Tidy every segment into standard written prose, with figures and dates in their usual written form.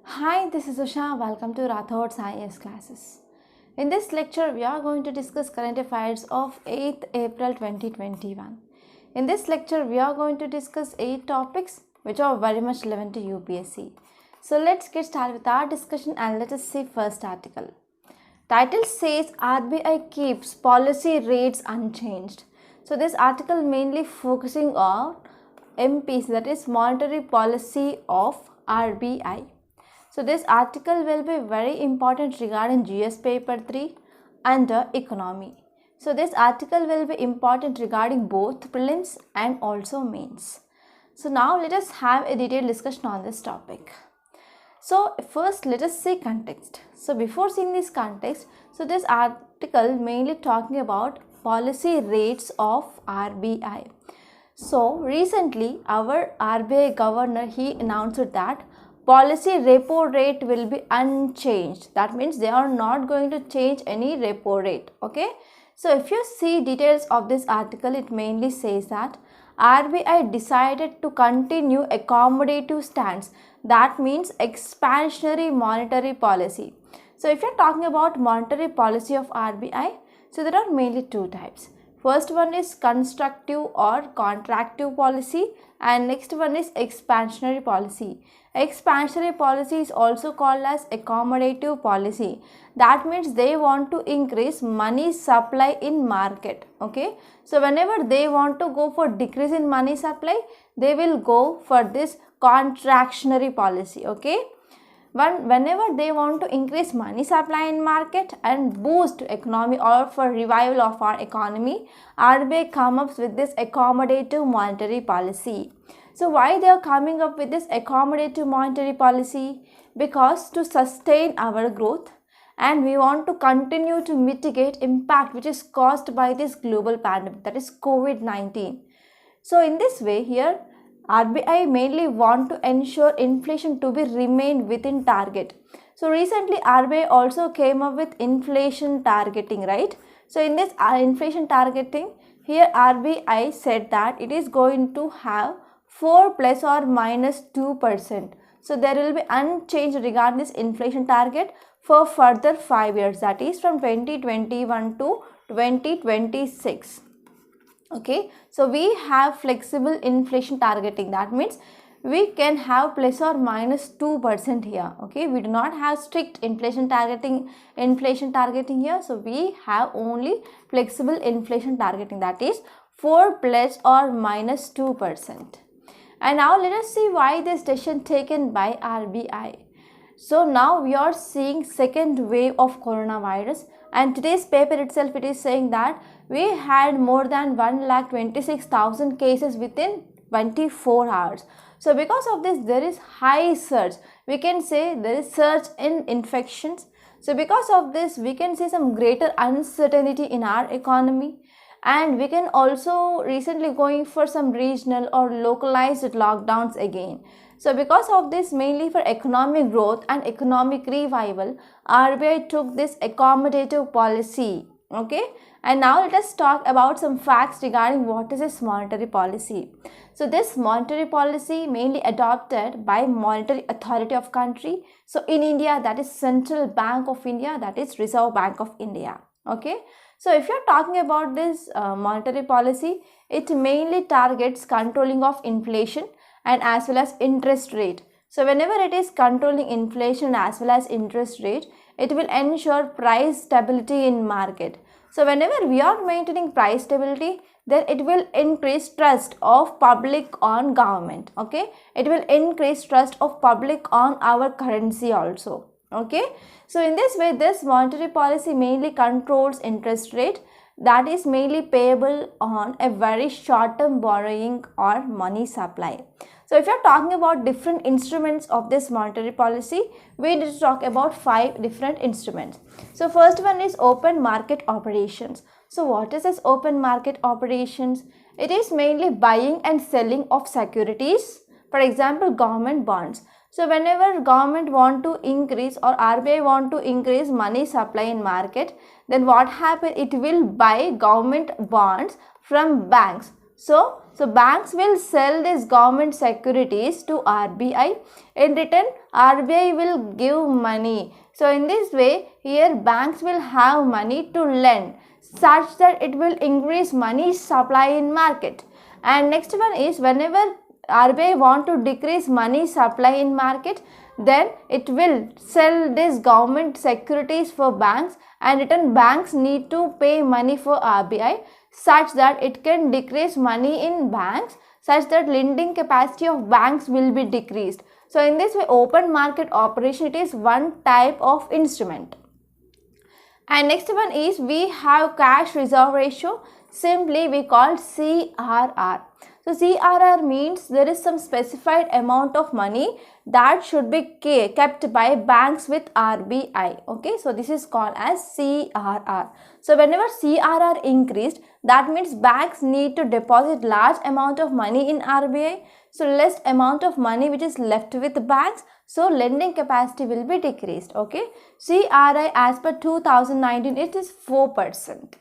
Hi, this is Usha. Welcome to Rathod's IAS classes. In this lecture, we are going to discuss current affairs of 8th April 2021. In this lecture, we are going to discuss 8 topics which are very much relevant to UPSC. So let's get started with our discussion and let us see first article. Title says RBI keeps policy rates unchanged. So this article mainly focusing on MPs, that is monetary policy of RBI. So this article will be very important regarding GS paper 3 under economy. So this article will be important regarding both prelims and also mains. So now let us have a detailed discussion on this topic. So first let us see context. So before seeing this context, so this article mainly talking about policy rates of RBI. So recently our RBI governor, he announced that policy repo rate will be unchanged. That means they are not going to change any repo rate. Okay. So if you see details of this article, it mainly says that RBI decided to continue accommodative stance. That means expansionary monetary policy. So if you're talking about monetary policy of RBI, so there are mainly two types. First one is constructive or contractive policy and next one is expansionary policy. Expansionary policy is also called as accommodative policy. That means they want to increase money supply in market. Okay. So whenever they want to go for decrease in money supply, they will go for this contractionary policy. Okay. Whenever they want to increase money supply in market and boost economy or for revival of our economy, RBI comes up with this accommodative monetary policy. So why they are coming up with this accommodative monetary policy? Because to sustain our growth and we want to continue to mitigate impact which is caused by this global pandemic, that is COVID-19. So in this way here, RBI mainly want to ensure inflation to be remain within target. So recently RBI also came up with inflation targeting, right? So in this inflation targeting, here RBI said that it is going to have 4 plus or minus 2%. So there will be unchanged regarding this inflation target for further 5 years, that is from 2021 to 2026. Okay, so we have flexible inflation targeting. That means we can have plus or minus 2% here. Okay, we do not have strict inflation targeting here. So we have only flexible inflation targeting, that is 4 plus or minus 2%. And now let us see why this decision taken by RBI. So now we are seeing second wave of coronavirus, and today's paper itself, it is saying that we had more than 1,26,000 cases within 24 hours. So because of this, there is high surge. We can say there is surge in infections. So because of this, we can see some greater uncertainty in our economy. And we can also recently going for some regional or localized lockdowns again. So because of this, mainly for economic growth and economic revival, RBI took this accommodative policy. Okay. And now let us talk about some facts regarding what is this monetary policy. So this monetary policy mainly adopted by Monetary Authority of country. So in India, that is Central Bank of India, that is Reserve Bank of India. Okay. So if you're talking about this monetary policy, it mainly targets controlling of inflation and as well as interest rate. So whenever it is controlling inflation as well as interest rate, it will ensure price stability in market. So whenever we are maintaining price stability, then it will increase trust of public on government. Okay, it will increase trust of public on our currency also. Okay, so in this way, this monetary policy mainly controls interest rate, that is mainly payable on a very short term borrowing or money supply. So if you are talking about different instruments of this monetary policy, we need to talk about 5 different instruments. So first one is open market operations. So what is this open market operations? It is mainly buying and selling of securities, for example government bonds. So whenever government want to increase or RBI want to increase money supply in market, then what happen? It will buy government bonds from banks. So banks will sell these government securities to RBI. In return, RBI will give money. So in this way, here banks will have money to lend such that it will increase money supply in market. And next one is, whenever RBI want to decrease money supply in market, then it will sell these government securities for banks, and return banks need to pay money for RBI such that it can decrease money in banks, such that lending capacity of banks will be decreased. So in this way, open market operation, it is one type of instrument. And next one is, we have cash reserve ratio, simply we call CRR. So CRR means there is some specified amount of money that should be kept by banks with RBI. Okay, so this is called as CRR. So whenever CRR increased, that means banks need to deposit large amount of money in RBI. So less amount of money which is left with the banks, so lending capacity will be decreased. Okay, CRI as per 2019, it is 4%.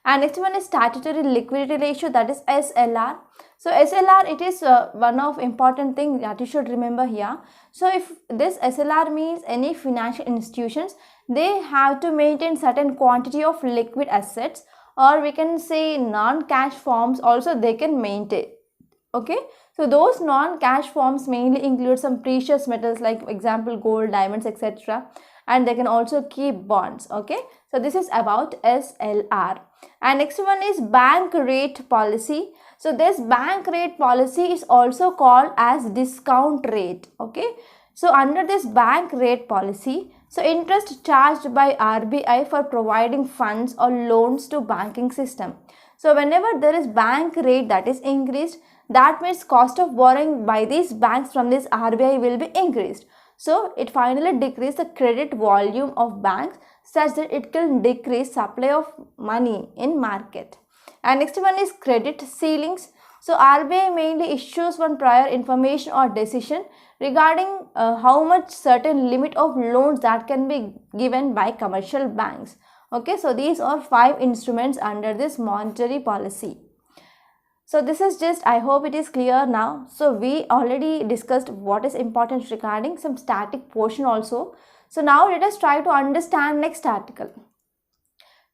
And next one is statutory liquidity ratio, that is SLR. So SLR, it is one of important thing that you should remember here. So if this SLR means, any financial institutions, they have to maintain certain quantity of liquid assets, or we can say non-cash forms also they can maintain. Okay, so those non-cash forms mainly include some precious metals like example gold, diamonds, etc. And they can also keep bonds. Okay, so this is about SLR. And next one is bank rate policy. So this bank rate policy is also called as discount rate. Okay, so under this bank rate policy, so interest charged by RBI for providing funds or loans to banking system. So whenever there is bank rate that is increased, that means cost of borrowing by these banks from this RBI will be increased. So it finally decreases the credit volume of banks such that it can decrease supply of money in market. And next one is credit ceilings. So RBI mainly issues one prior information or decision regarding how much certain limit of loans that can be given by commercial banks. Okay, so these are 5 instruments under this monetary policy. So this is just, I hope it is clear now. So we already discussed what is important regarding some static portion also. So now let us try to understand next article.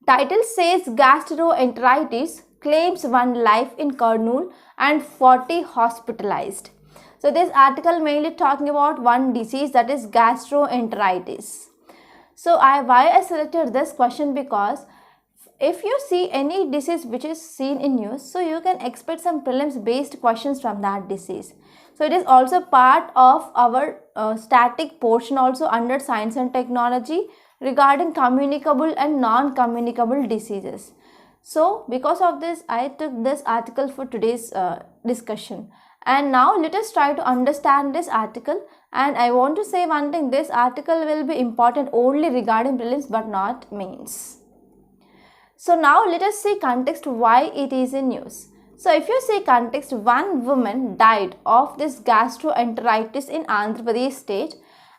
Title says gastroenteritis claims 1 life in Kurnool and 40 hospitalized. So this article mainly talking about one disease, that is gastroenteritis. So why I selected this question, because if you see any disease which is seen in news, so you can expect some prelims based questions from that disease. So it is also part of our static portion also under science and technology regarding communicable and non-communicable diseases. So because of this, I took this article for today's discussion. And now let us try to understand this article. And I want to say one thing, this article will be important only regarding prelims but not mains. So now let us see context why it is in news. So if you see context, 1 woman died of this gastroenteritis in Andhra Pradesh state,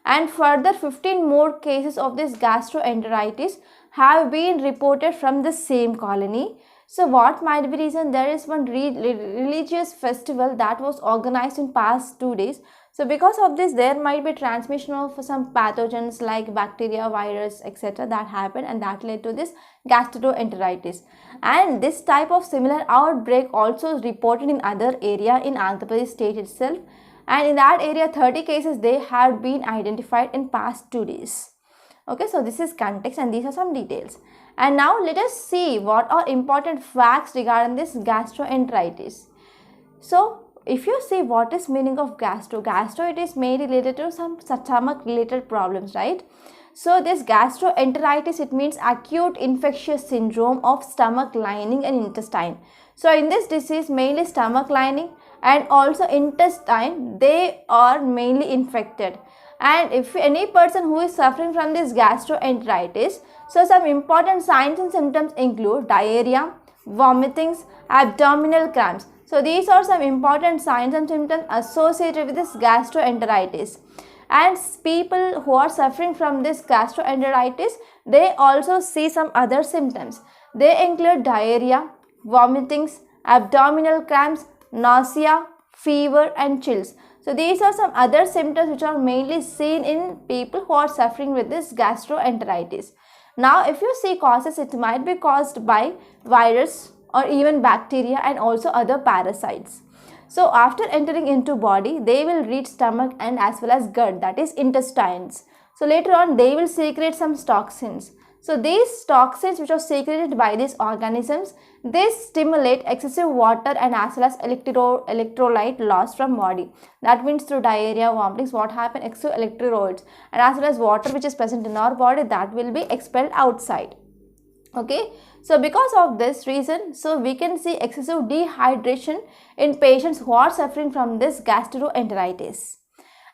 and further 15 more cases of this gastroenteritis have been reported from the same colony. So what might be reason? There is one religious festival that was organized in past 2 days. So because of this, there might be transmission of some pathogens like bacteria, virus, etc. that happened, and that led to this gastroenteritis. And this type of similar outbreak also reported in other area in Andhra Pradesh state itself. And in that area, 30 cases they had been identified in past 2 days. Okay, so this is context and these are some details. And now let us see what are important facts regarding this gastroenteritis. So if you see what is meaning of gastro, it is mainly related to some stomach related problems, right? So this gastroenteritis, it means acute infectious syndrome of stomach lining and intestine. So in this disease, mainly stomach lining and also intestine, they are mainly infected. And if any person who is suffering from this gastroenteritis, so some important signs and symptoms include diarrhea, vomitings, abdominal cramps. So these are some important signs and symptoms associated with this gastroenteritis. And people who are suffering from this gastroenteritis, they also see some other symptoms. They include diarrhea, vomitings, abdominal cramps, nausea, fever and chills. So these are some other symptoms which are mainly seen in people who are suffering with this gastroenteritis. Now if you see causes, it might be caused by virus or even bacteria and also other parasites. So after entering into body, they will reach stomach and as well as gut, that is intestines. So later on they will secrete some toxins. So these toxins which are secreted by these organisms, they stimulate excessive water and as well as electrolyte loss from body. That means through diarrhea, vomitings, what happen, excessive electrolytes and as well as water which is present in our body, that will be expelled outside. Okay, so because of this reason, so we can see excessive dehydration in patients who are suffering from this gastroenteritis.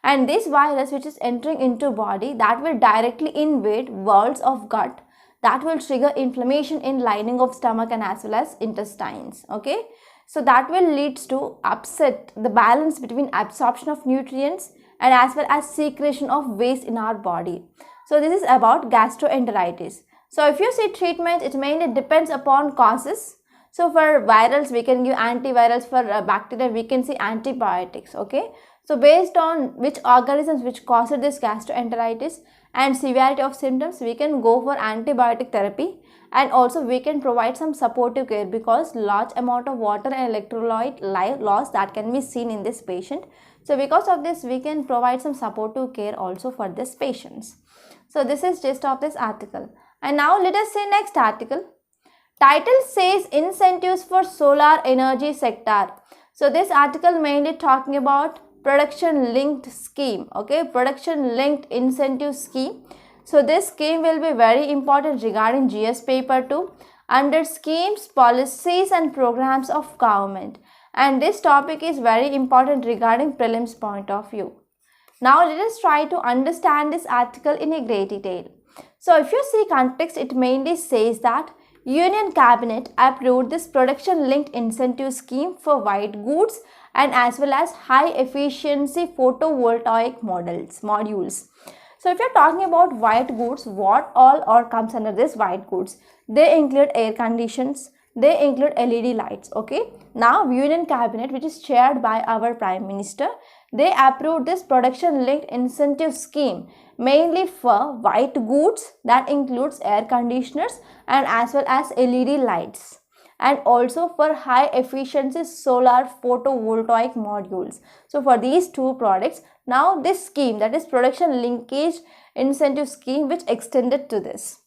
And this virus which is entering into body, that will directly invade walls of gut, that will trigger inflammation in lining of stomach and as well as intestines. Okay, so that will lead to upset the balance between absorption of nutrients and as well as secretion of waste in our body. So this is about gastroenteritis. So if you see treatment, it mainly depends upon causes. So for virals, we can give antivirals. For bacteria, we can see antibiotics. Okay. So based on which organisms which causes this gastroenteritis and severity of symptoms, we can go for antibiotic therapy, and also we can provide some supportive care because large amount of water and electrolyte loss that can be seen in this patient. So because of this, we can provide some supportive care also for this patients. So this is gist of this article. And now let us see next article. Title says incentives for solar energy sector. So this article mainly talking about production linked scheme. Okay, production linked incentive scheme. So this scheme will be very important regarding GS paper 2 under schemes, policies and programs of government. And this topic is very important regarding prelims point of view. Now let us try to understand this article in a great detail. So if you see context, it mainly says that Union Cabinet approved this production linked incentive scheme for white goods and as well as high efficiency photovoltaic modules. So if you're talking about white goods, what all comes under this white goods? They include air conditions, they include LED lights. Okay. Now Union Cabinet, which is chaired by our Prime Minister, they approved this production linked incentive scheme mainly for white goods, that includes air conditioners and as well as LED lights, and also for high efficiency solar photovoltaic modules. So for these two products, now this scheme, that is production linkage incentive scheme, which extended to this.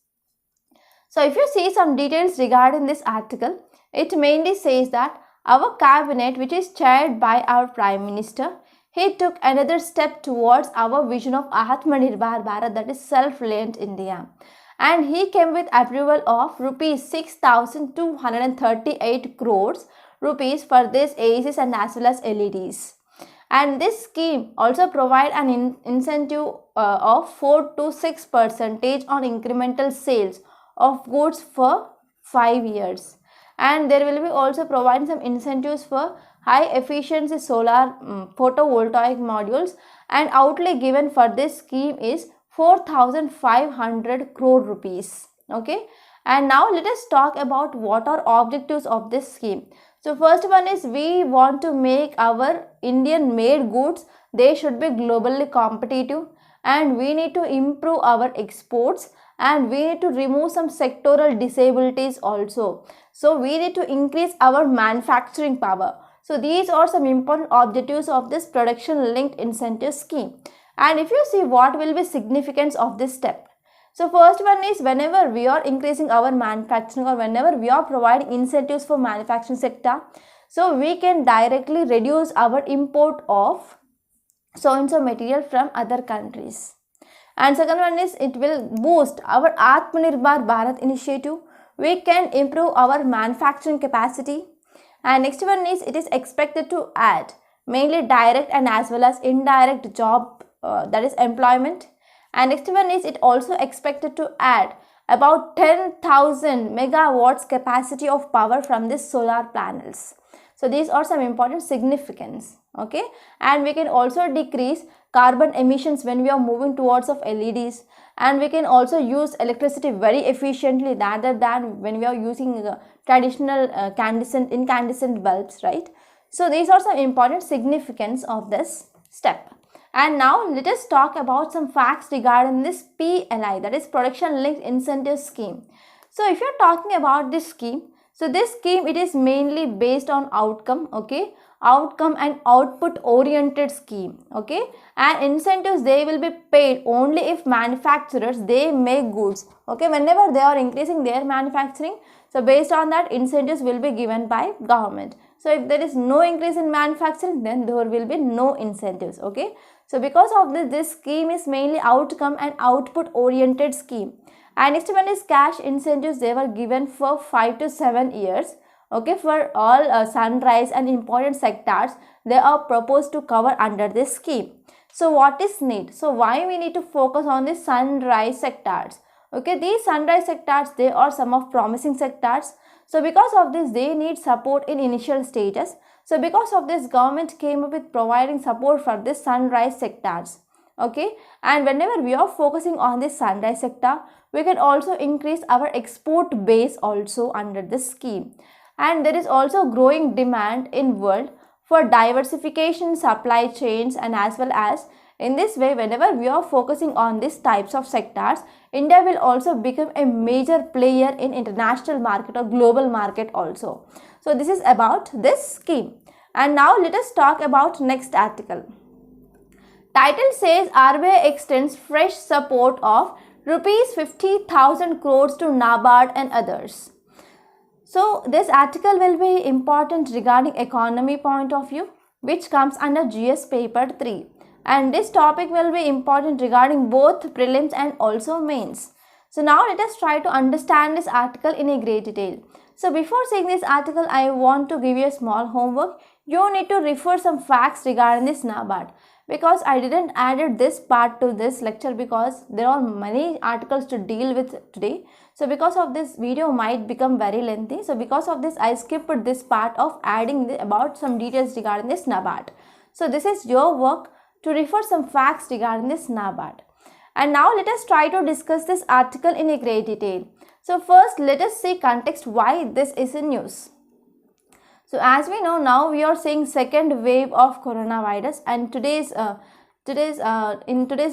So if you see some details regarding this article, it mainly says that our cabinet, which is chaired by our Prime Minister, he took another step towards our vision of Atmanirbhar Bharat, that is self-reliant India. And he came with approval of rupees 6,238 crores rupees for this ACs and as well as LEDs. And this scheme also provide an incentive of 4 to 6% on incremental sales of goods for 5 years. And there will be also providing some incentives for high efficiency solar photovoltaic modules, and outlay given for this scheme is 4,500 crore rupees. Okay, and now let us talk about what are objectives of this scheme. So first one is, we want to make our Indian made goods, they should be globally competitive, and we need to improve our exports, and we need to remove some sectoral disabilities also. So we need to increase our manufacturing power. So these are some important objectives of this production linked incentive scheme. And if you see what will be significance of this step. So first one is, whenever we are increasing our manufacturing or whenever we are providing incentives for manufacturing sector, so we can directly reduce our import of so-and-so material from other countries. And second one is, it will boost our Atmanirbhar Bharat initiative. We can improve our manufacturing capacity. And next one is, it is expected to add mainly direct and as well as indirect job, that is employment. And next one is, it also expected to add about 10,000 megawatts capacity of power from this solar panels. So these are some important significance. Okay, and we can also decrease carbon emissions when we are moving towards of LEDs, and we can also use electricity very efficiently rather than when we are using traditional incandescent bulbs, right? So these are some important significance of this step. And now let us talk about some facts regarding this PLI, that is Production Linked Incentive Scheme. So if you're talking about this scheme, so this scheme, it is mainly based on outcome, okay, outcome and output oriented scheme, okay, and incentives, they will be paid only if manufacturers, they make goods, okay, whenever they are increasing their manufacturing, so based on that, incentives will be given by government. So if there is no increase in manufacturing, then there will be no incentives, okay. So because of this scheme is mainly outcome and output oriented scheme. And next one is cash incentives. They were given for 5 to 7 years, okay, for all sunrise and important sectors. They are proposed to cover under this scheme. So what is need? So why we need to focus on the sunrise sectors? Okay, these sunrise sectors, they are some of promising sectors. So because of this, they need support in initial stages. So because of this, government came up with providing support for this sunrise sectors. Okay, and whenever we are focusing on this sunrise sector, we can also increase our export base also under this scheme. And there is also growing demand in world for diversification supply chains, and as well as in this way, whenever we are focusing on these types of sectors, India will also become a major player in international market or global market also. So this is about this scheme. And now let us talk about next article. Title says RBI extends fresh support of rupees 50,000 crores to NABARD and others. So this article will be important regarding economy point of view, which comes under GS paper 3. And this topic will be important regarding both prelims and also mains. So now let us try to understand this article in a great detail. So before seeing this article, I want to give you a small homework. You need to refer some facts regarding this NABARD, because I didn't added this part to this lecture because there are many articles to deal with today. So because of this, video might become very lengthy. So because of this, I skipped this part of adding about some details regarding this NABARD. So this is your work to refer some facts regarding this NABARD. And now let us try to discuss this article in a great detail. So first, let us see context why this is in news. So as we know, now we are seeing second wave of coronavirus, and today's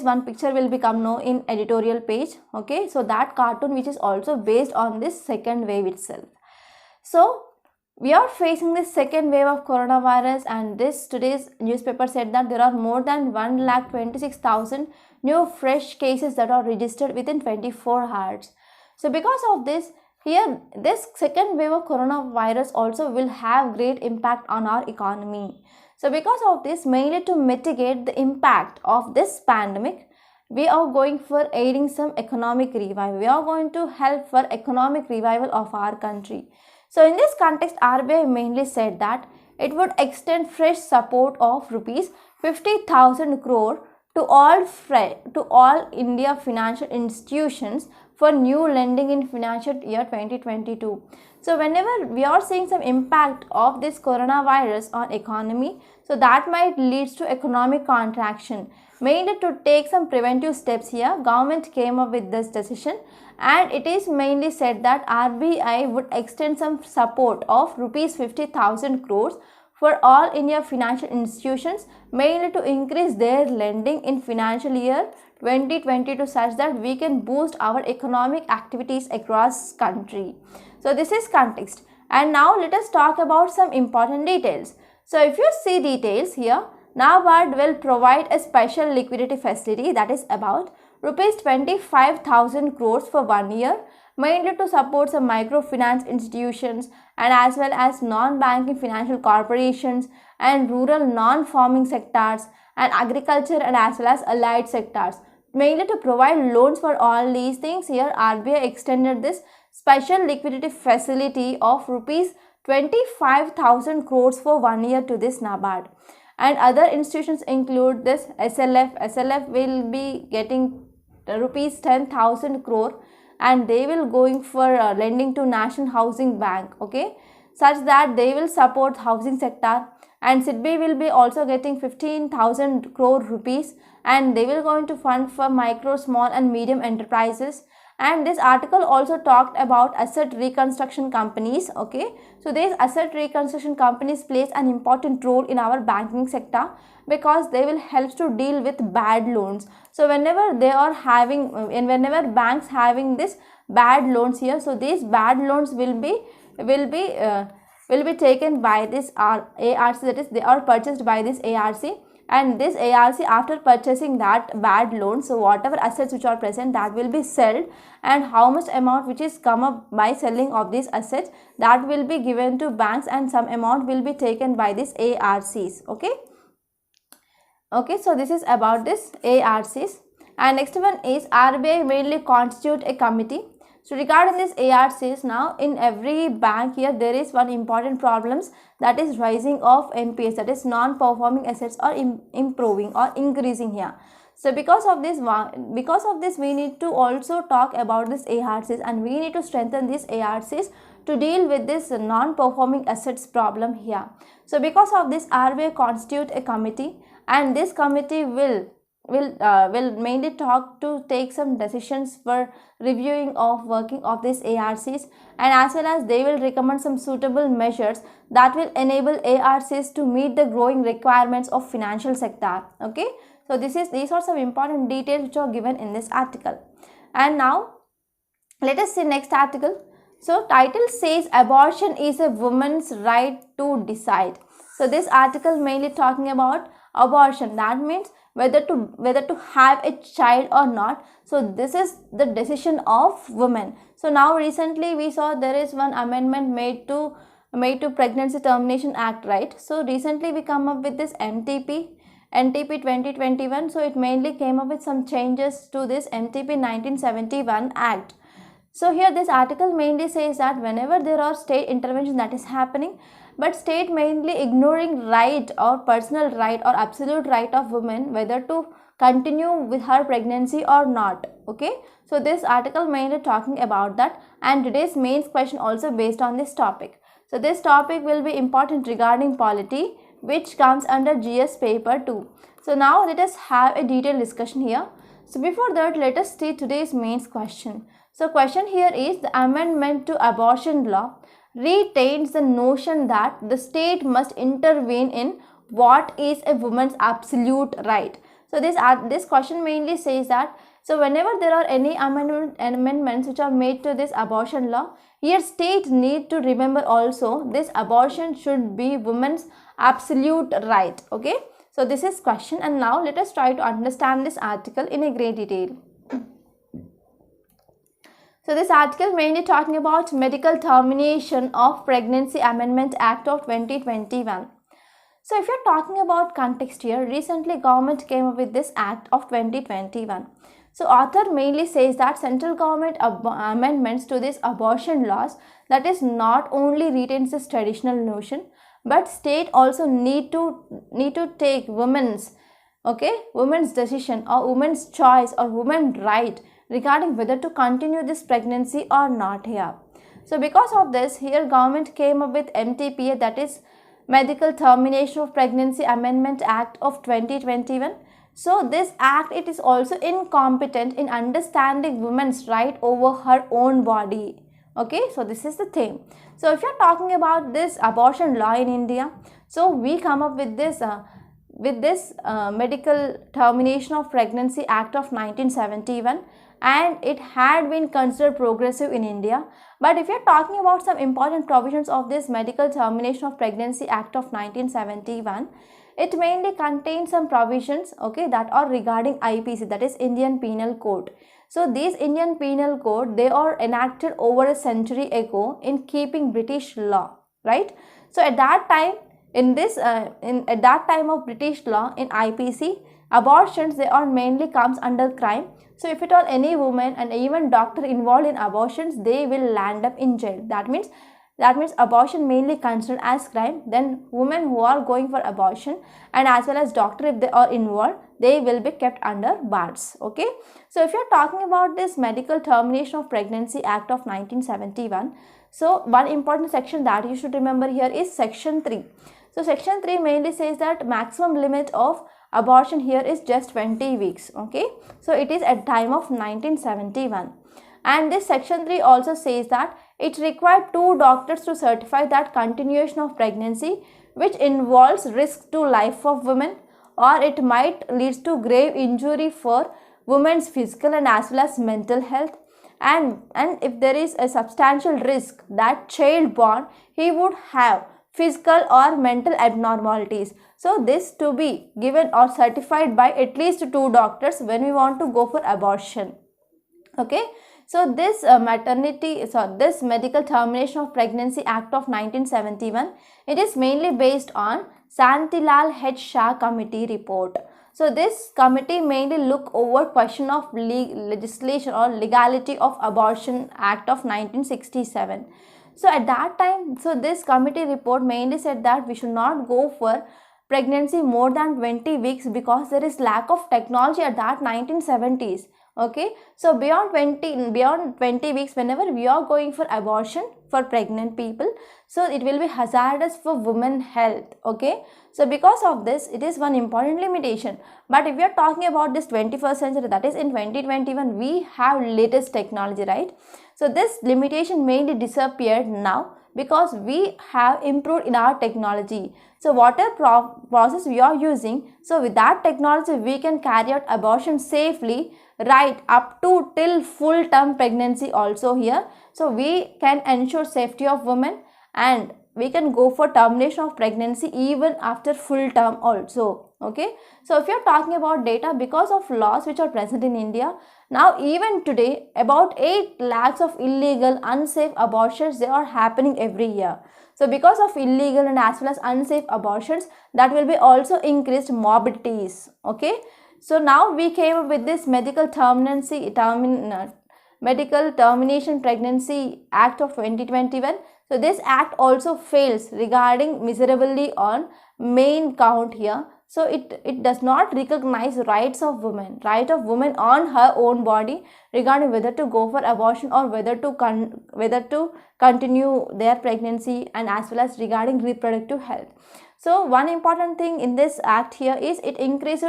one picture will become known in editorial page, okay. So that cartoon which is also based on this second wave itself. So we are facing this second wave of coronavirus, and today's newspaper said that there are more than 1,26,000 new fresh cases that are registered within 24 hours. So because of this, here this second wave of coronavirus also will have great impact on our economy. So because of this, mainly to mitigate the impact of this pandemic, we are going for aiding some economic revival. We are going to help for economic revival of our country. So in this context, RBI mainly said that it would extend fresh support of rupees 50,000 crore to all India financial institutions for new lending in financial year 2022. So whenever we are seeing some impact of this coronavirus on economy, so that might lead to economic contraction. Mainly to take some preventive steps here, government came up with this decision, and it is mainly said that RBI would extend some support of rupees 50,000 crores for all India financial institutions, mainly to increase their lending in financial year 2022 such that we can boost our economic activities across country. So this is context. And now let us talk about some important details. So if you see details here, NABARD will provide a special liquidity facility that is about rupees 25,000 crores for 1 year, mainly to support some microfinance institutions and as well as non-banking financial corporations and rural non-farming sectors and agriculture and as well as allied sectors. Mainly to provide loans for all these things, here RBI extended this special liquidity facility of rupees 25,000 crores for 1 year to this NABARD. And other institutions include this SLF. SLF will be getting rupees 10,000 crore and they will going for lending to National Housing Bank, okay. such that they will support housing sector, and SIDBI will be also getting 15,000 crore rupees, and they will going to fund for micro, small and medium enterprises. And this article also talked about asset reconstruction companies. Okay, so these asset reconstruction companies plays an important role in our banking sector because they will help to deal with bad loans. So whenever they are having and whenever banks having this bad loans here, so these bad loans will be taken by this ARC, that is they are purchased by this ARC, and this ARC after purchasing that bad loan, so whatever assets which are present, that will be sold, and how much amount which is come up by selling of these assets, that will be given to banks, and some amount will be taken by this ARCs. Okay, so this is about this ARCs. And next one is RBI mainly constitute a committee. So regarding this ARCs, now in every bank here there is one important problems, that is rising of NPAs, that is non-performing assets are improving or increasing here. So because of this we need to also talk about this ARCs, and we need to strengthen these ARCs to deal with this non-performing assets problem here. So because of this RBI constitute a committee, and this committee will mainly talk to take some decisions for reviewing of working of these ARCs, and as well as they will recommend some suitable measures that will enable ARCs to meet the growing requirements of financial sector. Okay, so these are some important details which are given in this article. And now let us see next article. So title says abortion is a woman's right to decide. So this article mainly talking about abortion, that means whether to have a child or not. So this is the decision of women. So now recently we saw there is one amendment made to Pregnancy Termination Act, right? So recently we come up with this MTP 2021. So it mainly came up with some changes to this MTP 1971 Act. So here this article mainly says that whenever there are state intervention that is happening, but state mainly ignoring right or personal right or absolute right of women whether to continue with her pregnancy or not. Okay, so this article mainly talking about that, and today's main question also based on this topic. So this topic will be important regarding polity, which comes under GS paper 2. So now let us have a detailed discussion here. So before that, let us see today's main question. So question here is, the amendment to abortion law retains the notion that the state must intervene in what is a woman's absolute right. So this question mainly says that, so whenever there are any amendments which are made to this abortion law, here state need to remember also this abortion should be women's absolute right. Okay, so this is question, and now let us try to understand this article in a great detail. So this article mainly talking about Medical Termination of Pregnancy Amendment Act of 2021. So if you're talking about context here, recently government came up with this act of 2021. So author mainly says that central government amendments to this abortion laws, that is not only retains this traditional notion, but state also need to take women's decision or women's choice or women's right regarding whether to continue this pregnancy or not here. So because of this, here government came up with MTPA, that is Medical Termination of Pregnancy Amendment Act of 2021. So this act, it is also incompetent in understanding women's right over her own body. Okay, so this is the thing. So if you're talking about this abortion law in India, so we come up with this Medical Termination of Pregnancy Act of 1971, and it had been considered progressive in India. But if you're talking about some important provisions of this Medical Termination of Pregnancy Act of 1971, it mainly contains some provisions, okay, that are regarding IPC, that is Indian Penal Code. So these Indian Penal Code, they are enacted over a century ago in keeping British law, right? So at that time, at that time of British law in IPC, abortions, they are mainly comes under crime. So if at all any woman and even doctor involved in abortions, they will land up in jail. That means abortion mainly considered as crime. Then women who are going for abortion and as well as doctor, if they are involved, they will be kept under bars. Okay, so if you are talking about this Medical Termination of Pregnancy Act of 1971, So one important section that you should remember here is section 3. So section 3 mainly says that maximum limit of abortion here is just 20 weeks. Okay, so it is at time of 1971. And this section 3 also says that it required 2 doctors to certify that continuation of pregnancy which involves risk to life of women, or it might lead to grave injury for women's physical and as well as mental health, and if there is a substantial risk that child born he would have physical or mental abnormalities. So this to be given or certified by at least 2 doctors when we want to go for abortion. Okay, so this this Medical Termination of Pregnancy Act of 1971, it is mainly based on Santilal H. Shah Committee report. So this committee mainly look over question of legislation or legality of Abortion Act of 1967. So at that time, so this committee report mainly said that we should not go for pregnancy more than 20 weeks because there is lack of technology at that 1970s. Okay, so beyond 20 weeks, whenever we are going for abortion for pregnant people, so it will be hazardous for women health. Okay, so because of this, it is one important limitation. But if we are talking about this 21st century, that is in 2021, we have latest technology, right? So this limitation mainly disappeared now because we have improved in our technology. So whatever process we are using, so with that technology we can carry out abortion safely, right up to till full term pregnancy also here. So we can ensure safety of women, and we can go for termination of pregnancy even after full term also. Okay, so if you are talking about data, because of laws which are present in India, now even today about 8 lakhs of illegal unsafe abortions they are happening every year. So because of illegal and as well as unsafe abortions, that will be also increased morbidities. Okay, so now we came up with this Medical Termination Pregnancy Act of 2021. So this act also fails regarding miserably on main count here. So it does not recognize rights of women, right of women on her own body regarding whether to go for abortion or whether to continue their pregnancy, and as well as regarding reproductive health. So one important thing in this act here is it increased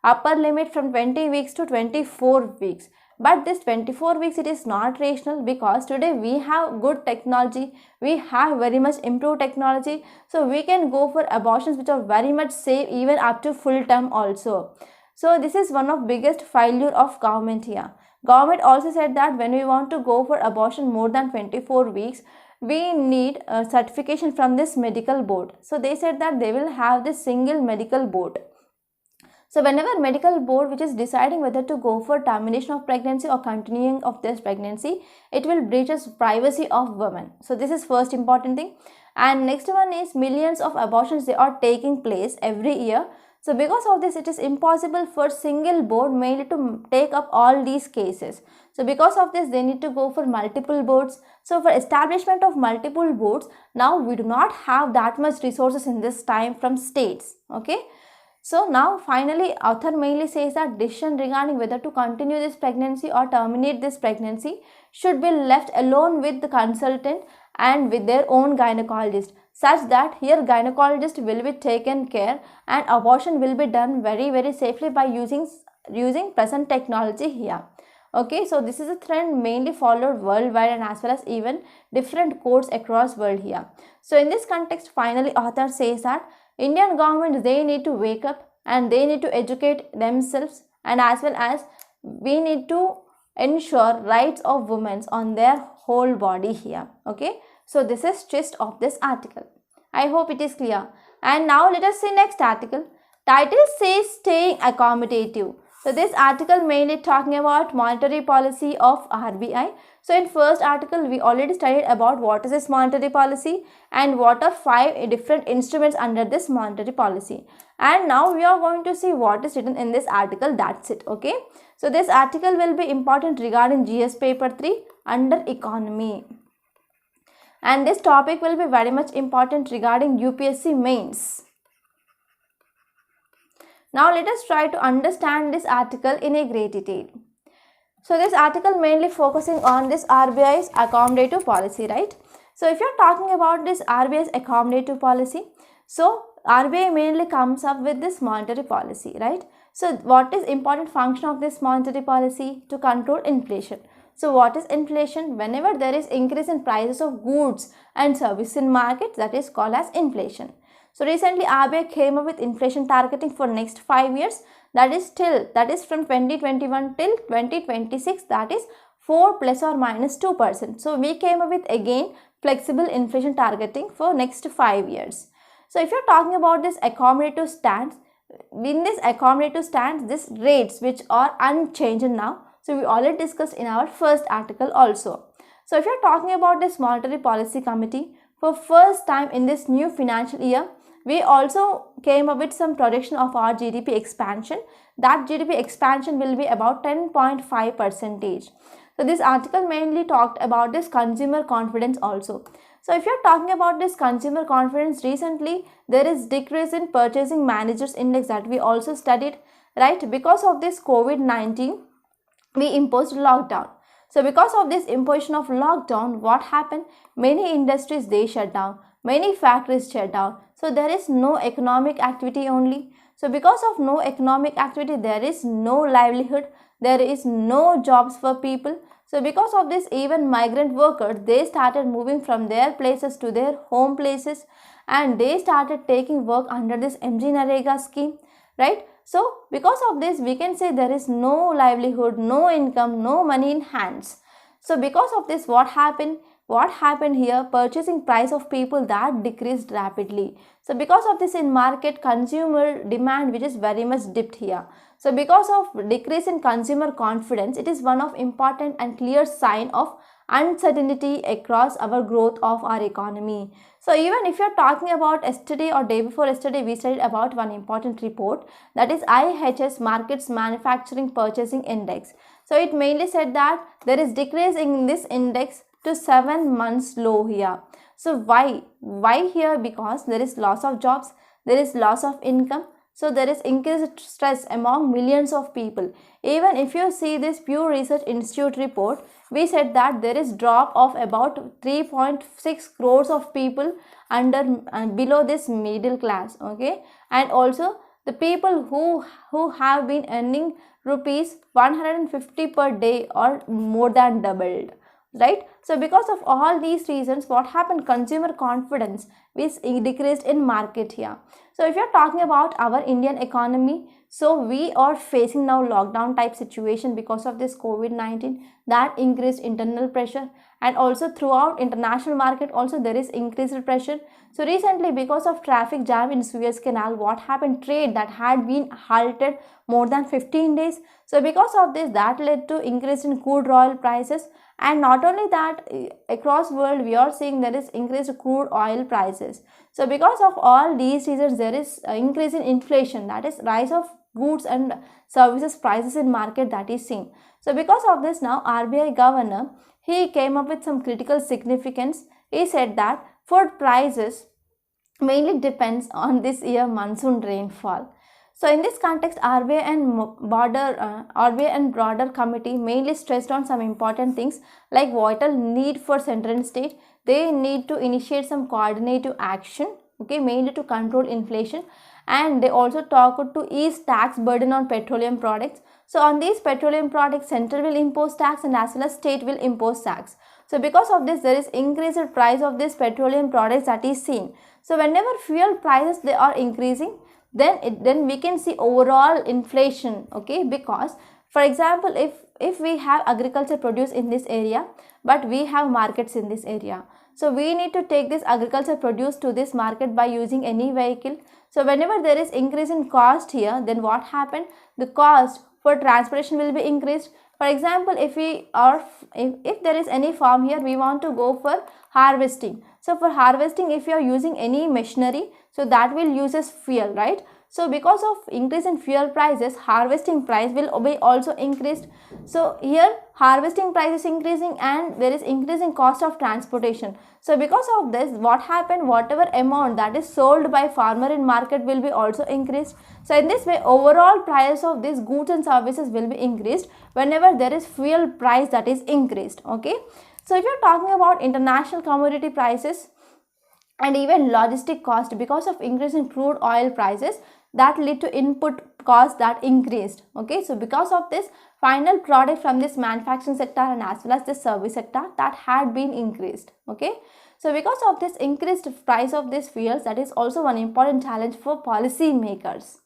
upper limit from 20 weeks to 24 weeks. But this 24 weeks, it is not rational because today we have good technology, we have very much improved technology, so we can go for abortions which are very much safe even up to full term also. So this is one of biggest failure of government here. Government also said that when we want to go for abortion more than 24 weeks, we need a certification from this medical board. So they said that they will have this single medical board. So whenever medical board which is deciding whether to go for termination of pregnancy or continuing of this pregnancy, it will breaches privacy of women. So this is first important thing. And next one is millions of abortions they are taking place every year. So because of this, it is impossible for single board mainly to take up all these cases. So because of this, they need to go for multiple boards. So for establishment of multiple boards, now we do not have that much resources in this time from states. Okay. So now finally author mainly says that decision regarding whether to continue this pregnancy or terminate this pregnancy should be left alone with the consultant and with their own gynecologist, such that here gynecologist will be taken care and abortion will be done very safely by using present technology here. Okay, so this is a trend mainly followed worldwide and as well as even different courts across world here. So in this context, finally author says that Indian government, they need to wake up and they need to educate themselves, and as well as we need to ensure rights of women on their whole body here. Okay, so this is gist of this article. I hope it is clear. And now let us see next article. Title says staying accommodative. So this article mainly talking about monetary policy of RBI. So in first article we already studied about what is this monetary policy and what are 5 different instruments under this monetary policy. And now we are going to see what is written in this article. That's it. Okay. So this article will be important regarding GS paper 3 under economy. And this topic will be very much important regarding UPSC mains. Now let us try to understand this article in a great detail. So this article mainly focusing on this RBI's accommodative policy, right? So if you're talking about this RBI's accommodative policy, so RBI mainly comes up with this monetary policy, right? So what is important function of this monetary policy? To control inflation. So what is inflation? Whenever there is increase in prices of goods and services in markets, that is called as inflation. So recently RBI came up with inflation targeting for next 5 years, that is from 2021 till 2026, that is 4 plus or minus 2%. So we came up with again flexible inflation targeting for next 5 years. So if you're talking about this accommodative stance, in this accommodative stance, these rates which are unchanged now, so we already discussed in our first article also. So if you're talking about this monetary policy committee, for first time in this new financial year, we also came up with some projection of our GDP expansion. That GDP expansion will be about 10.5%. So this article mainly talked about this consumer confidence also. So if you're talking about this consumer confidence, recently there is decrease in purchasing managers index that we also studied, right? Because of this COVID-19, we imposed lockdown. So because of this imposition of lockdown, what happened? Many industries, they shut down, many factories shut down. So there is no economic activity only. So because of no economic activity, there is no livelihood, there is no jobs for people. So because of this, even migrant workers, they started moving from their places to their home places, and they started taking work under this MG Narega scheme, right? So because of this, we can say there is no livelihood, no income, no money in hands. So because of this, what happened? What happened here? Purchasing price of people, that decreased rapidly. So because of this, in market, consumer demand, which is very much dipped here. So because of decrease in consumer confidence, it is one of important and clear sign of uncertainty across our growth of our economy. So even if you're talking about yesterday or day before yesterday, we studied about one important report, that is IHS Markets Manufacturing Purchasing Index. So it mainly said that there is decrease in this index to 7 months low here. So why here? Because there is loss of jobs, there is loss of income. So there is increased stress among millions of people. Even if you see this Pew Research Institute report, we said that there is drop of about 3.6 crores of people under below this middle class, okay? And also the people who have been earning rupees 150 per day or more than doubled, right? So because of all these reasons, what happened? Consumer confidence is decreased in market here. So if you're talking about our Indian economy, so we are facing now lockdown type situation because of this COVID-19, that increased internal pressure, and also throughout international market also there is increased pressure. So recently, because of traffic jam in Suez Canal, what happened? Trade that had been halted more than 15 days. So because of this, that led to increase in crude oil prices. And not only that, across world we are seeing there is increased crude oil prices. So because of all these reasons, there is increase in inflation, that is rise of goods and services prices in market, that is seen. So because of this, now RBI governor, he came up with some critical significance. He said that food prices mainly depends on this year monsoon rainfall. So in this context, RBI and broader committee mainly stressed on some important things like vital need for central and state. They need to initiate some coordinated action, okay, mainly to control inflation. And they also talked to ease tax burden on petroleum products. So on these petroleum products, central will impose tax and as well as state will impose tax. So because of this, there is increased price of these petroleum products that is seen. So whenever fuel prices they are increasing, then we can see overall inflation, okay? Because for example, if we have agriculture produce in this area, but we have markets in this area, so we need to take this agriculture produce to this market by using any vehicle. So whenever there is increase in cost here, then what happened? The cost for transportation will be increased. For example, if there is any farm here, we want to go for harvesting. So for harvesting, if you are using any machinery, so that will uses fuel, right? So because of increase in fuel prices, harvesting price will be also increased. So here harvesting price is increasing and there is increasing cost of transportation. So because of this, what happened? Whatever amount that is sold by farmer in market will be also increased. So in this way, overall price of these goods and services will be increased whenever there is fuel price that is increased, okay? So if you're talking about international commodity prices and even logistic cost, because of increase in crude oil prices, that lead to input cost that increased. Okay, so because of this, final product from this manufacturing sector and as well as this service sector, that had been increased. Okay, so because of this increased price of these fuels, that is also one important challenge for policy makers.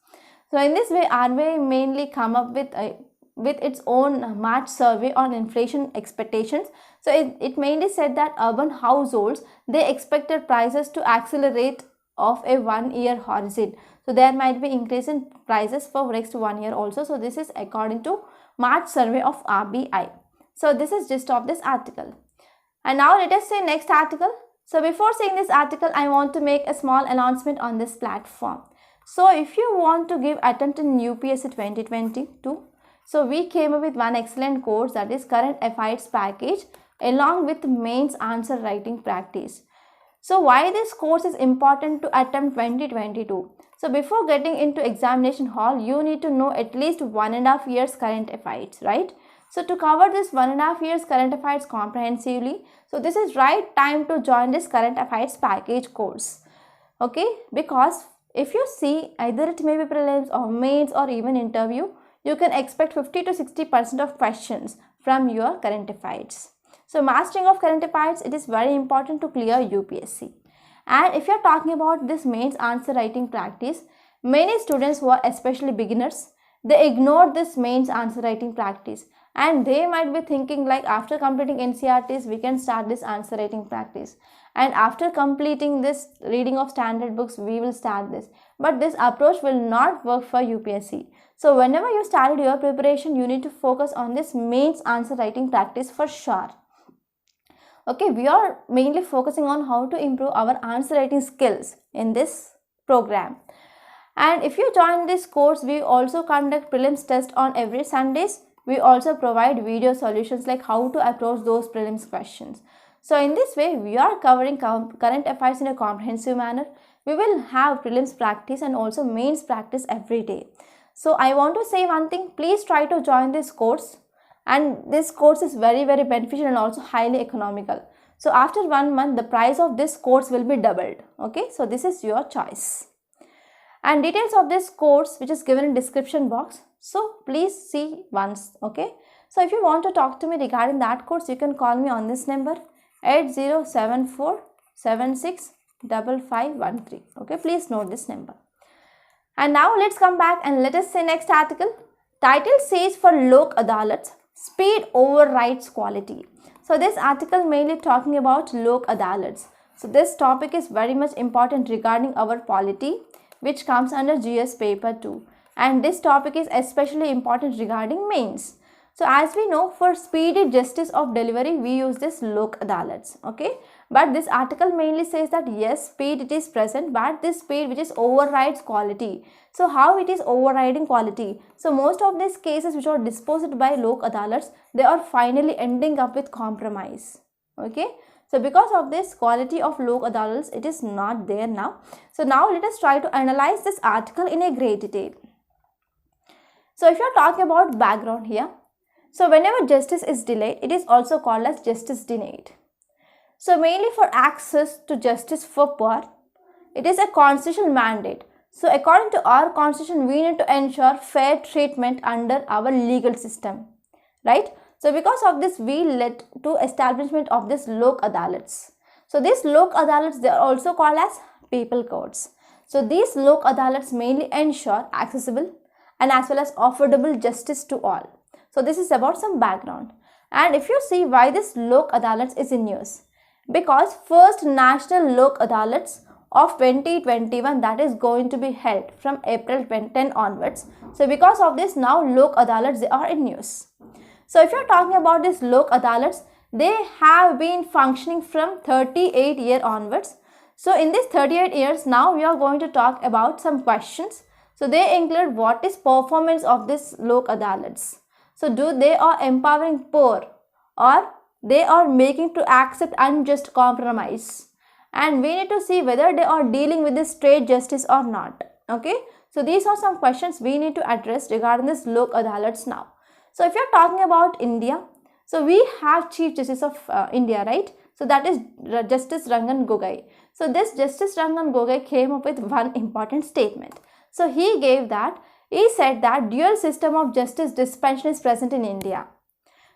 So in this way, RBI mainly come up with its own March survey on inflation expectations. So it mainly said that urban households, they expected prices to accelerate of a 1 year horizon. So there might be increase in prices for next 1 year also. So this is according to March survey of RBI. So this is gist of this article. And now let us see next article. So before seeing this article, I want to make a small announcement on this platform. So if you want to give attempt in UPSC 2022, so we came up with one excellent course, that is Current Affairs package along with mains answer writing practice. So why this course is important to attempt 2022? So before getting into examination hall, you need to know at least 1.5 years current affairs, right? So to cover this 1.5 years current affairs comprehensively, so this is right time to join this current affairs package course. Okay, because if you see, either it may be prelims or mains or even interview, you can expect 50 to 60% of questions from your current affairs. So mastering of current affairs, it is very important to clear UPSC. And if you are talking about this mains answer writing practice, many students who are especially beginners, they ignore this mains answer writing practice, and they might be thinking like after completing NCERTs we can start this answer writing practice, and after completing this reading of standard books we will start this. But this approach will not work for UPSC. So whenever you started your preparation, you need to focus on this mains answer writing practice for sure. Okay, we are mainly focusing on how to improve our answer writing skills in this program. And if you join this course, we also conduct prelims test on every Sundays. We also provide video solutions like how to approach those prelims questions. So in this way, we are covering current affairs in a comprehensive manner. We will have prelims practice and also mains practice every day. So I want to say one thing, please try to join this course. And this course is very beneficial and also highly economical. So after 1 month, the price of this course will be doubled. Okay, so this is your choice. And details of this course which is given in description box. So please see once. Okay, so if you want to talk to me regarding that course, you can call me on this number 8074 765513. Okay, please note this number. And now let's come back and let us say next article. Title says for Lok Adalats, speed overrides quality. So this article mainly talking about Lok Adalats. So this topic is very much important regarding our polity, which comes under GS paper 2. And this topic is especially important regarding mains. So as we know, for speedy justice of delivery, we use this Lok Adalats. Okay, but this article mainly says that yes, speed it is present, but this speed which is overrides quality. So how it is overriding quality? So most of these cases which are disposed by Lok Adalats, they are finally ending up with compromise. Okay, so because of this, quality of Lok Adalats, it is not there now. So now let us try to analyze this article in a great detail. So if you are talking about background here, so whenever justice is delayed, it is also called as justice denied. So mainly for access to justice for poor, it is a constitutional mandate. So according to our constitution, we need to ensure fair treatment under our legal system, right? So because of this, we led to establishment of this Lok Adalats. So these Lok Adalats, they are also called as people courts. So these Lok Adalats mainly ensure accessible and as well as affordable justice to all. So this is about some background. And if you see why this Lok Adalats is in use, because first National Lok Adalats of 2021, that is going to be held from April 10 onwards. So because of this, now Lok Adalats, they are in use. So if you are talking about this Lok Adalats, they have been functioning from 38 years onwards. So in this 38 years, now we are going to talk about some questions. So they include what is performance of this Lok Adalats. So do they are empowering poor or they are making to accept unjust compromise, and we need to see whether they are dealing with this straight justice or not. Okay, so these are some questions we need to address regarding this Lok Adalats now. So if you are talking about India, So we have Chief Justice of India, right? So that is Justice Rangan Gogoi. So this Justice Rangan Gogoi came up with one important statement. So he said that dual system of justice dispensation is present in India.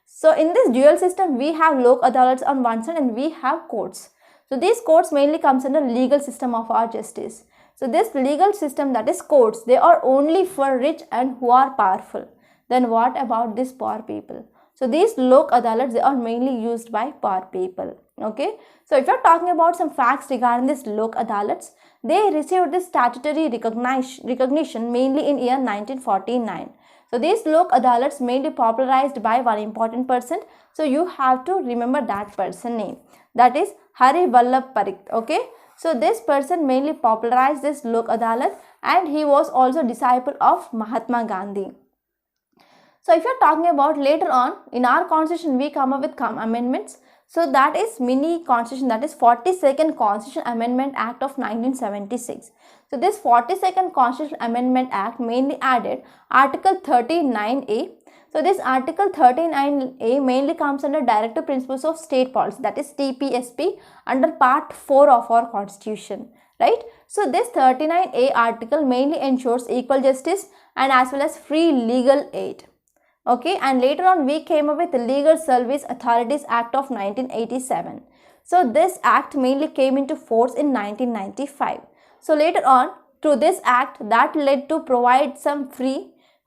So in this dual system, we have Lok Adalats on one side and we have courts. So these courts mainly comes under legal system of our justice. So this legal system, that is courts, they are only for rich and who are powerful. Then what about these poor people? So these Lok Adalats, they are mainly used by poor people. Okay. So if you are talking about some facts regarding this Lok Adalats, they received this statutory recognition mainly in year 1949. So these Lok Adalats mainly popularized by one important person. So you have to remember that person name. That is Hari Vallabh Parikh. Okay. So this person mainly popularized this Lok Adalat and he was also disciple of Mahatma Gandhi. So if you are talking about later on in our constitution, we come up with amendments. So that is mini constitution, that is 42nd Constitution Amendment Act of 1976. So this 42nd Constitution Amendment Act mainly added Article 39A. So this Article 39A mainly comes under Directive Principles of State Policy, that is TPSP, under Part 4 of our Constitution, right? So this 39A article mainly ensures equal justice and as well as free legal aid. Okay, and later on we came up with the Legal Service Authorities Act of 1987. So this act mainly came into force in 1995. So later on, through this act, that led to provide some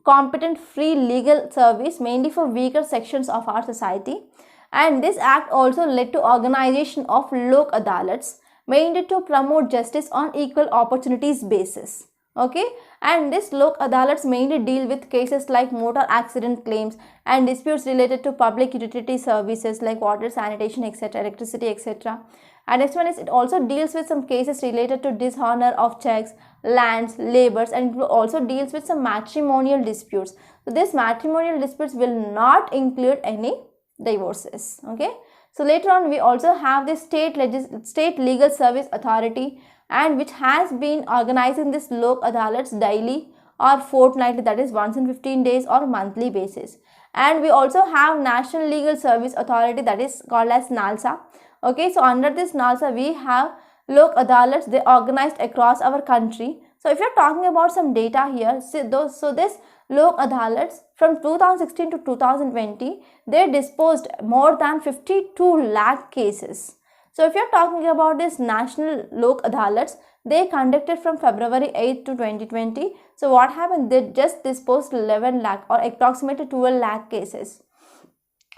competent free legal service mainly for weaker sections of our society. And this act also led to organization of Lok Adalats mainly to promote justice on equal opportunities basis. Okay, and this Lok Adalats mainly deal with cases like motor accident claims and disputes related to public utility services like water, sanitation, etc., electricity, etc. And next one is it also deals with some cases related to dishonor of checks, lands, labors, and it also deals with some matrimonial disputes. So these matrimonial disputes will not include any divorces. Okay. So later on we also have the State Legal Service Authority, and which has been organizing this Lok Adalats daily or fortnightly, that is once in 15 days or monthly basis. And we also have National Legal Service Authority, that is called as NALSA. Okay, so under this NALSA we have Lok Adalats, they organized across our country. So if you're talking about some data here, so this Lok Adalats from 2016 to 2020, they disposed more than 52 lakh cases. So if you are talking about this National Lok Adalats, they conducted from February 8 to 2020. So what happened? They just disposed 11 lakh or approximately 12 lakh cases.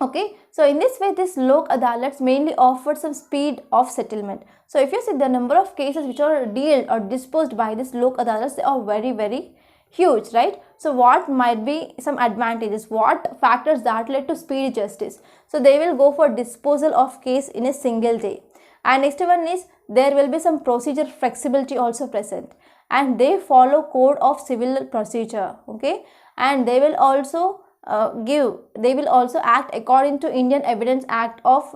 Okay, so in this way, this Lok Adalats mainly offered some speed of settlement. So if you see the number of cases which are dealt or disposed by this Lok Adalats, they are very, very huge, right? So what might be some advantages? What factors that led to speedy justice? So they will go for disposal of case in a single day. And next one is there will be some procedure flexibility also present, and they follow code of civil procedure. Okay, and they will also act according to Indian Evidence Act of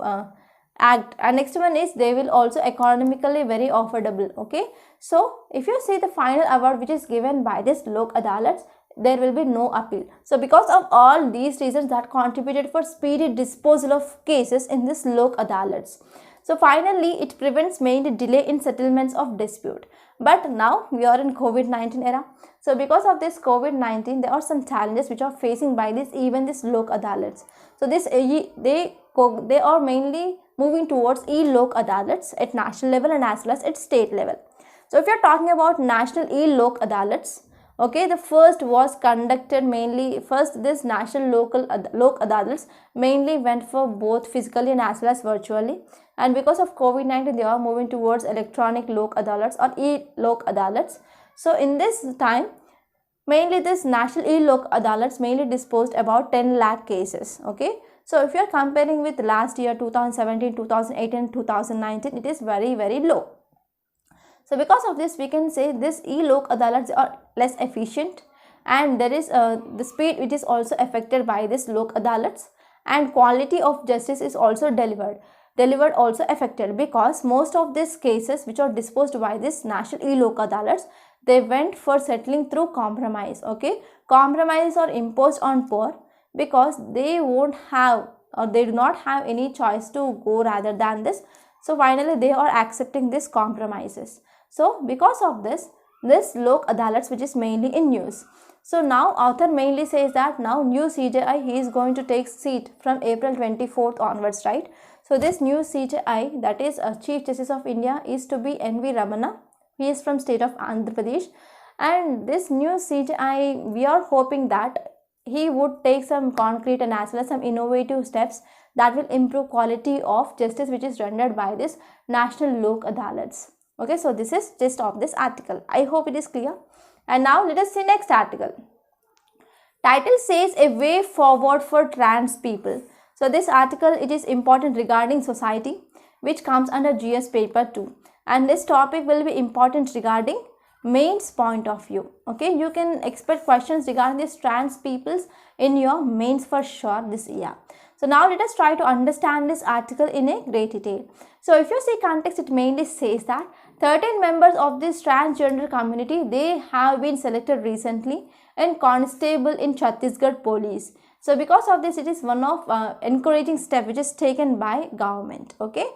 Act. And next one is they will also economically very affordable. Okay, so if you see the final award which is given by this Lok Adalats, there will be no appeal. So because of all these reasons that contributed for speedy disposal of cases in this Lok Adalats. So finally, it prevents mainly delay in settlements of dispute. But now we are in COVID-19 era. So because of this COVID-19, there are some challenges which are facing by even this Lok Adalats. So this they are mainly moving towards e-Lok Adalats at national level and as well as at state level. So if you are talking about national e-Lok Adalats, okay, the first was conducted mainly, this national Lok Adalats mainly went for both physically and as well as virtually. And because of COVID-19, they are moving towards electronic Lok Adalats or e-Lok Adalats. So in this time, mainly this national e-Lok Adalats mainly disposed about 10 lakh cases. Okay, so if you are comparing with last year 2017, 2018, 2019, it is very, very low. So because of this, we can say this e-Lok Adalats are less efficient, and there is the speed which is also affected by this Lok Adalats, and quality of justice is also delivered also affected, because most of these cases which are disposed by this national e-Lok Adalats, they went for settling through compromise. Okay, compromises are imposed on poor because they won't have or they do not have any choice to go rather than this. So finally they are accepting these compromises. So because of this Lok Adalats, which is mainly in news. So now author mainly says that now new CJI, he is going to take seat from April 24th onwards, right? So this new CJI, that is Chief Justice of India, is to be N.V. Ramana. He is from state of Andhra Pradesh. And this new CJI, we are hoping that he would take some concrete and as well as some innovative steps that will improve quality of justice which is rendered by this National Lok Adalats. Okay, so this is gist of this article. I hope it is clear. And now let us see next article. Title says a way forward for trans people. So this article, it is important regarding society, which comes under GS paper 2. And this topic will be important regarding mains point of view. Okay, you can expect questions regarding these trans peoples in your mains for sure this year. So now let us try to understand this article in a great detail. So if you see context, it mainly says that 13 members of this transgender community, they have been selected recently in constable in Chhattisgarh police. So because of this, it is one of encouraging step which is taken by government. Okay.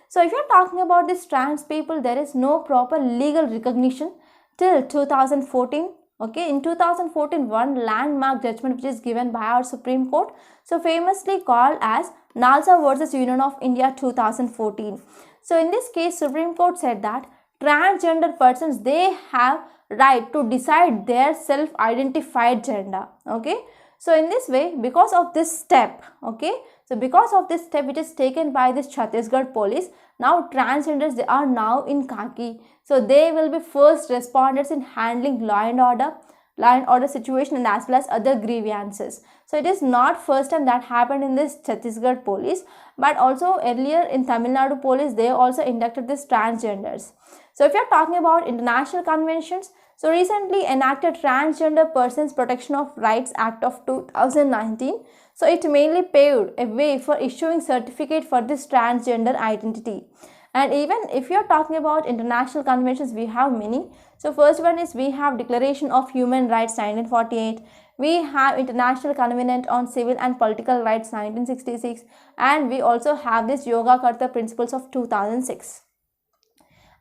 So if you are talking about this trans people, there is no proper legal recognition till 2014. Okay, in 2014, one landmark judgment which is given by our Supreme Court, so famously called as Nalsa versus Union of India 2014. So in this case, Supreme Court said that transgender persons, they have right to decide their self-identified gender. Okay, so in this way, because of this step, okay, so because of this step which is taken by this Chhattisgarh police, now transgenders, they are now in khaki. So they will be first responders in handling law and order situation and as well as other grievances. So it is not first time that happened in this Chhattisgarh police, but also earlier in Tamil Nadu police, they also inducted this transgenders. So if you are talking about international conventions, so recently enacted Transgender Persons Protection of Rights Act of 2019. So it mainly paved a way for issuing certificate for this transgender identity. And even if you are talking about international conventions, we have many. So first one is we have Declaration of Human Rights 1948. We have International Covenant on Civil and Political Rights 1966. And we also have this Yogyakarta Principles of 2006.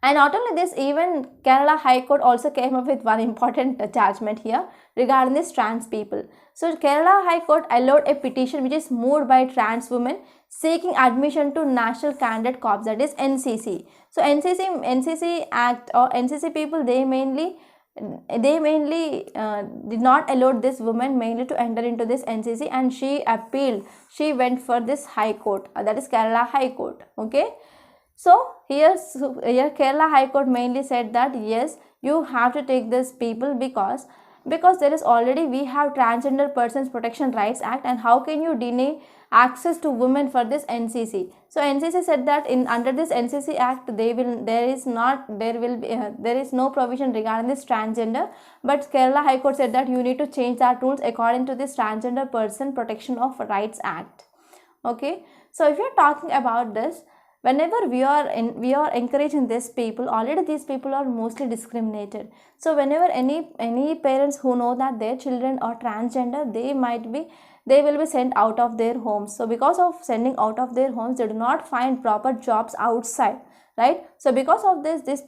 And not only this, even Kerala High Court also came up with one important judgment here regarding this trans people. So Kerala High Court allowed a petition which is moved by trans women seeking admission to National Candidate Corps, that is NCC. So NCC Act or NCC people, they mainly did not allow this woman mainly to enter into this NCC, and she appealed. She went for this High Court, that is Kerala High Court. Okay. So here Kerala High Court mainly said that yes, you have to take this people because there is already we have Transgender Persons Protection Rights Act, and how can you deny access to women for this NCC? So NCC said that under this NCC Act there is no provision regarding this transgender, but Kerala High Court said that you need to change that rules according to this Transgender Person Protection of Rights Act. Okay, so if you are talking about this, whenever we are encouraging these people, already these people are mostly discriminated. So whenever any parents who know that their children are transgender, they will be sent out of their homes. So because of sending out of their homes, they do not find proper jobs outside, right? So because of this, these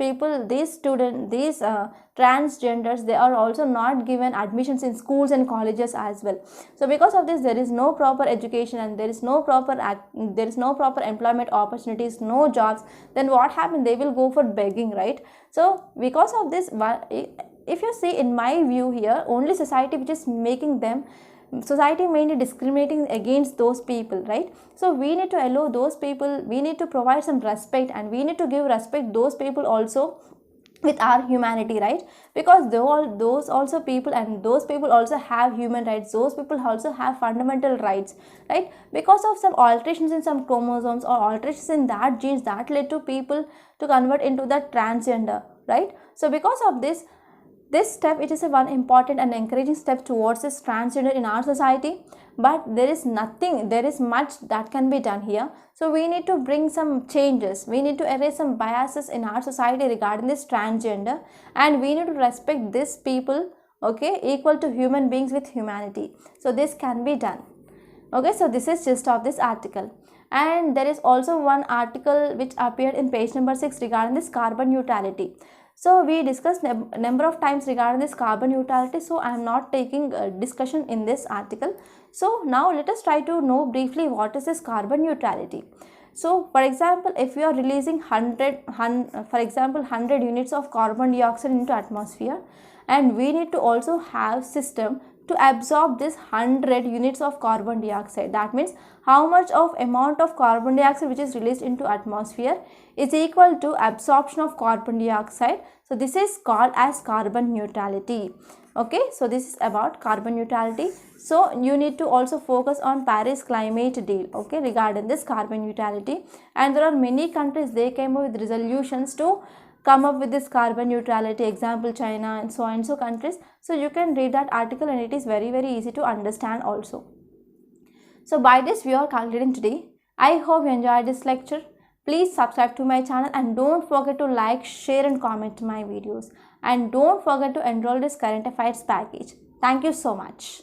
transgenders, they are also not given admissions in schools and colleges as well. So because of this, there is no proper education and there is no proper employment opportunities, no jobs. Then what happens? They will go for begging, right? So because of this, if you see, in my view here, only society which is making them, society mainly discriminating against those people, right? So we need to allow those people, we need to provide some respect, and we need to give respect those people also with our humanity, right? Because those also people, and those people also have human rights, those people also have fundamental rights, right? Because of some alterations in some chromosomes or alterations in that genes, that led to people to convert into that transgender, right? So because of this step, it is a one important and encouraging step towards this transgender in our society, but there is much that can be done here. So we need to bring some changes, we need to erase some biases in our society regarding this transgender, and we need to respect these people, okay, equal to human beings with humanity. So this can be done. Okay, so this is gist of this article. And there is also one article which appeared in page number 6 regarding this carbon neutrality. So we discussed number of times regarding this carbon neutrality, so I am not taking discussion in this article. So now let us try to know briefly what is this carbon neutrality. So for example, if we are releasing 100 units of carbon dioxide into atmosphere, and we need to also have system to absorb this 100 units of carbon dioxide. That means how much of amount of carbon dioxide which is released into atmosphere is equal to absorption of carbon dioxide. So this is called as carbon neutrality. Okay, so this is about carbon neutrality. So you need to also focus on Paris climate deal, okay, regarding this carbon neutrality. And there are many countries, they came up with resolutions to come up with this carbon neutrality, example China and so and so countries. So you can read that article and it is very easy to understand also. So by this we are concluding today. I hope you enjoyed this lecture. Please subscribe to my channel and don't forget to like, share and comment my videos. And don't forget to enroll this current affairs package. Thank you so much.